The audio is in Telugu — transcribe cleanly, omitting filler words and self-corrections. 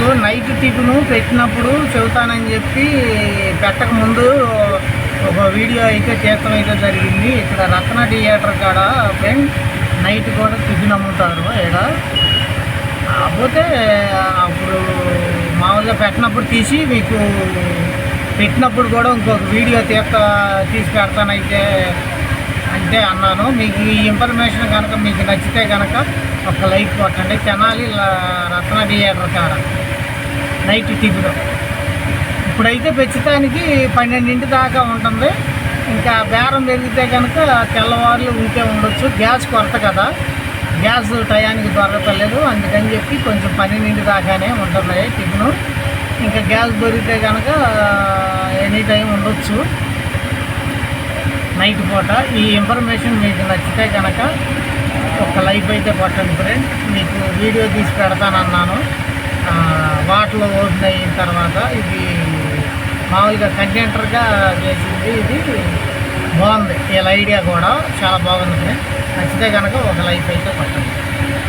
మీకు నైట్ టిఫిన్ పెట్టినప్పుడు చెబుతానని చెప్పి పెట్టక ముందు ఒక వీడియో అయితే తీర్థం అయితే జరిగింది. ఇక్కడ రత్న థియేటర్ కాడ ఫ్రెండ్ నైట్ కూడా టిఫిన్ అమ్ముతారు ఇక్కడ. కాకపోతే అప్పుడు మామూలుగా పెట్టినప్పుడు తీసి మీకు పెట్టినప్పుడు కూడా ఇంకొక వీడియో తీసి పెడతానైతే అంటే అన్నాను. మీకు ఈ ఇన్ఫర్మేషన్ కనుక మీకు నచ్చితే కనుక ఒక లైక్ కొట్టండి. తెనాలి రత్న థియేటర్ కాడ నైట్ టిఫిన్ ఇప్పుడైతే పెంచడానికి 12 దాకా ఉంటుంది. ఇంకా బేరం పెరిగితే కనుక తెల్లవారులు ఉంటే ఉండొచ్చు. గ్యాస్ కొరత కదా, గ్యాస్ టయానికి దొరకలేదు. అందుకని చెప్పి కొంచెం 12 దాకానే ఉంటుంది టిఫిన్. ఇంకా గ్యాస్ దొరికితే కనుక ఎనీ టైం ఉండొచ్చు నైట్ పూట. ఈ ఇన్ఫర్మేషన్ మీకు నచ్చితే కనుక ఒక లైక్ అయితే కొట్టండి ఫ్రెండ్. మీకు వీడియో తీసి పెడతానన్నాను. వాటిలో ఓపెన్ అయిన తర్వాత ఇది మామూలుగా కంటెంటర్గా చేసింది. ఇది బాగుంది, వీళ్ళ ఐడియా కూడా చాలా బాగుంది ఫ్రెండ్. నచ్చితే కనుక ఒక లైక్ అయితే కొట్టండి.